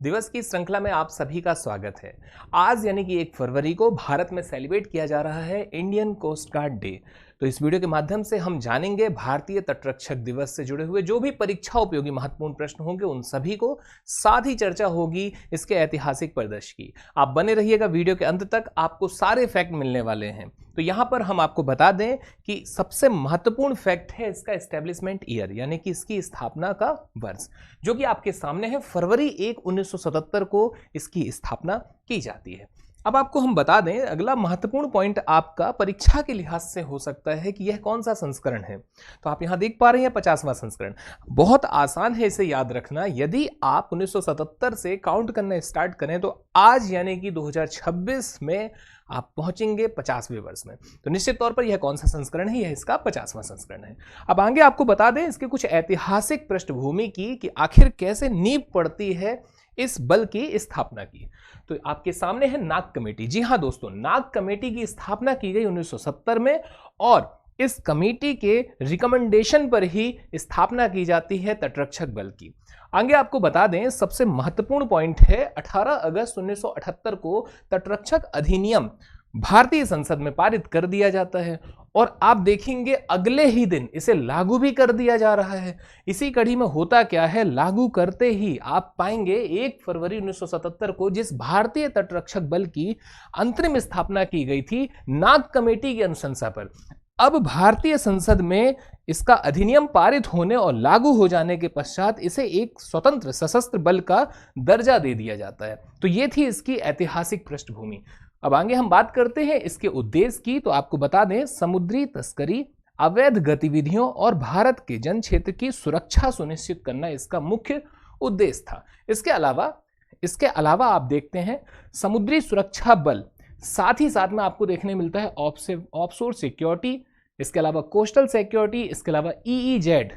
दिवस की श्रृंखला में आप सभी का स्वागत है। आज यानी कि 1 फरवरी को भारत में सेलिब्रेट किया जा रहा है इंडियन कोस्ट गार्ड डे। तो इस वीडियो के माध्यम से हम जानेंगे भारतीय तटरक्षक दिवस से जुड़े हुए जो भी परीक्षा उपयोगी महत्वपूर्ण प्रश्न होंगे उन सभी को, साथ ही चर्चा होगी इसके ऐतिहासिक परिदृश्य की। आप बने रहिएगा वीडियो के अंत तक, आपको सारे फैक्ट मिलने वाले हैं। तो यहाँ पर हम आपको बता दें कि सबसे महत्वपूर्ण फैक्ट है इसका एस्टेब्लिशमेंट ईयर, यानी कि इसकी स्थापना का वर्ष, जो कि आपके सामने है। फरवरी 1, 1977 को इसकी स्थापना की जाती है। अब आपको हम बता दें, अगला महत्वपूर्ण पॉइंट आपका परीक्षा के लिहाज से हो सकता है कि यह कौन सा संस्करण है। तो आप यहां देख पा रहे हैं 50वां संस्करण। बहुत आसान है इसे याद रखना। यदि आप 1977 से काउंट करना स्टार्ट करें तो आज यानी कि 2026 में आप पहुंचेंगे 50वें वर्ष में। तो निश्चित तौर पर यह कौन सा संस्करण है, यह इसका 50वां संस्करण है। अब आगे आपको बता दें इसके कुछ ऐतिहासिक पृष्ठभूमि की कि आखिर कैसे नींव पड़ती है इस बल की स्थापना की। तो आपके सामने है नाग कमेटी। जी हां दोस्तों, नाग कमेटी की स्थापना की गई 1970 में और इस कमेटी के रिकमेंडेशन पर ही स्थापना की जाती है तटरक्षक बल की। आगे आपको बता दें सबसे महत्वपूर्ण पॉइंट है 18 अगस्त 1978 को तटरक्षक अधिनियम भारतीय संसद में पारित कर दिया जाता है और आप देखेंगे अगले ही दिन इसे लागू भी कर दिया जा रहा है। इसी कड़ी में होता क्या है, लागू करते ही आप पाएंगे 1 फरवरी 1977 को जिस भारतीय तटरक्षक बल की अंतरिम स्थापना की गई थी नाग कमेटी की अनुशंसा पर, अब भारतीय संसद में इसका अधिनियम पारित होने और लागू हो जाने के पश्चात इसे एक स्वतंत्र सशस्त्र बल का दर्जा दे दिया जाता है। तो ये थी इसकी ऐतिहासिक पृष्ठभूमि। अब आगे हम बात करते हैं इसके उद्देश्य की। तो आपको बता दें समुद्री तस्करी, अवैध गतिविधियों और भारत के जन क्षेत्र की सुरक्षा सुनिश्चित करना इसका मुख्य उद्देश्य था। इसके अलावा आप देखते हैं समुद्री सुरक्षा बल, साथ ही साथ में आपको देखने मिलता है ऑफशोर सिक्योरिटी, इसके अलावा कोस्टल सिक्योरिटी, इसके अलावा ईईजेड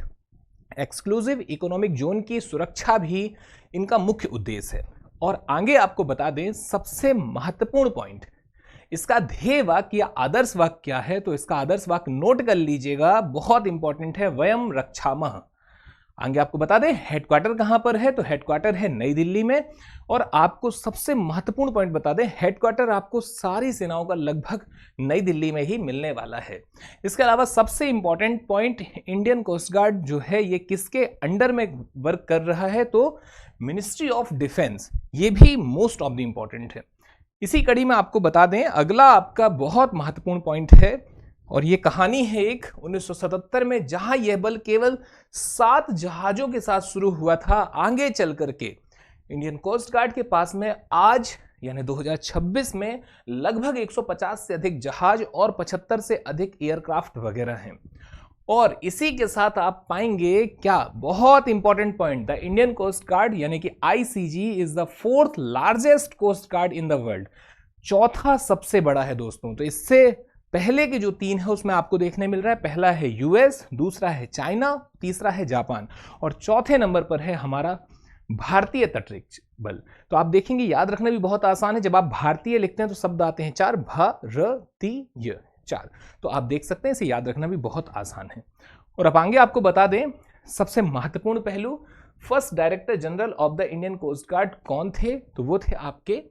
एक्सक्लूसिव इकोनॉमिक जोन की सुरक्षा भी इनका मुख्य उद्देश्य है। और आगे आपको बता दें सबसे महत्वपूर्ण पॉइंट, इसका ध्येय वाक्य या आदर्श वाक्य क्या है। तो इसका आदर्श वाक्य नोट कर लीजिएगा, बहुत इंपॉर्टेंट है, वयम रक्षामः। आगे आपको बता दें हेडक्वार्टर कहां पर है। तो हेडक्वार्टर है नई दिल्ली में। और आपको सबसे महत्वपूर्ण पॉइंट बता दें, हेडक्वार्टर आपको सारी सेनाओं का लगभग नई दिल्ली में ही मिलने वाला है। इसके अलावा सबसे important point, Indian coast guard जो है ये किसके अंडर में वर्क कर रहा है। तो मिनिस्ट्री ऑफ डिफेंस, ये भी मोस्ट ऑफ द इंपॉर्टेंट है। इसी कड़ी में आपको बता दें अगला आपका बहुत महत्वपूर्ण पॉइंट है और ये कहानी है एक 1977 में, जहां यह बल केवल 7 जहाजों के साथ शुरू हुआ था। आगे चल करके इंडियन कोस्ट गार्ड के पास में आज यानी 2026 में लगभग 150 से अधिक जहाज और 75 से अधिक एयरक्राफ्ट वगैरह हैं। और इसी के साथ आप पाएंगे क्या, बहुत important point, the Indian coast guard यानी कि ICG is the 4th largest coast guard in the world, चौथा सबसे बड़ा है दोस्तों। तो इससे पहले के जो 3 है उसमें आपको देखने मिल रहा है, पहला है यूएस, दूसरा है चाइना, तीसरा है जापान और चौथे नंबर पर है हमारा भारतीय तटरक्षक बल। तो आप देखेंगे याद रखना भी बहुत आसान है, जब आप भारतीय लिखते हैं तो शब्द आते हैं 4, भारतीय 4। तो आप देख सकते हैं इसे याद रखना भी बहुत आसान है। और अब आगे आपको बता दें सबसे महत्वपूर्ण पहलू, first director general of the Indian coast guard कौन थे। तो वो थे आपके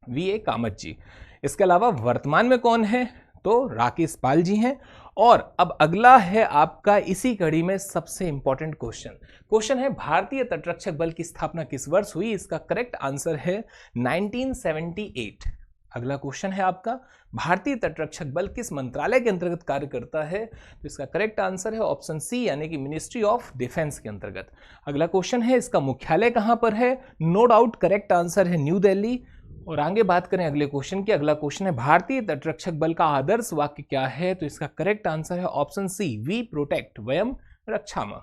वीए कामत जी। इसके अलावा वर्तमान में कौन है, तो राकेश पाल जी हैं। और अब अगला है आपका इसी कड़ी में सबसे इंपॉर्टेंट क्वेश्चन है भारतीय तटरक्षक बल की स्थापना किस वर्ष हुई। इसका करेक्ट आंसर है 1978। अगला क्वेश्चन है आपका भारतीय तटरक्षक बल किस मंत्रालय के अंतर्गत कार्य करता है। तो इसका करेक्ट आंसर है ऑप्शन सी यानी कि मिनिस्ट्री ऑफ डिफेंस के अंतर्गत। अगला क्वेश्चन है इसका मुख्यालय कहां पर है। नो डाउट करेक्ट आंसर है न्यू दिल्ली। और आगे बात करें अगले क्वेश्चन की, अगला क्वेश्चन है भारतीय तटरक्षक बल का आदर्श वाक्य क्या है। तो इसका करेक्ट आंसर है ऑप्शन सी, वी प्रोटेक्ट वयम रक्षामः।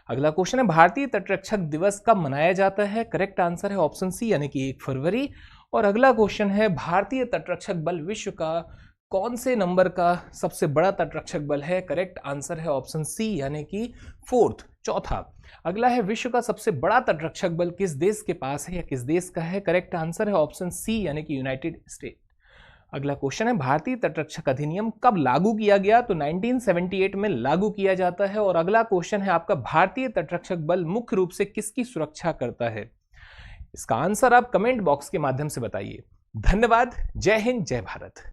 अगला क्वेश्चन है भारतीय तटरक्षक दिवस कब मनाया जाता है। करेक्ट आंसर है ऑप्शन सी यानी कि 1 फरवरी। और अगला क्वेश्चन है भारतीय तटरक्षक बल विश्व का कौन से नंबर का सबसे बड़ा तटरक्षक बल है। करेक्ट आंसर है ऑप्शन सी यानी कि 4th, चौथा। अगला है विश्व का सबसे बड़ा तटरक्षक बल किस देश के पास है या किस देश का है। करेक्ट आंसर है ऑप्शन सी यानी कि यूनाइटेड स्टेट। अगला क्वेश्चन है भारतीय तटरक्षक अधिनियम कब लागू किया गया। तो 1978 में लागू किया जाता है। और अगला क्वेश्चन है आपका भारतीय तटरक्षक बल मुख्य रूप से किसकी सुरक्षा करता है। इसका आंसर आप कमेंट बॉक्स के माध्यम से बताइए। धन्यवाद। जय हिंद, जय भारत।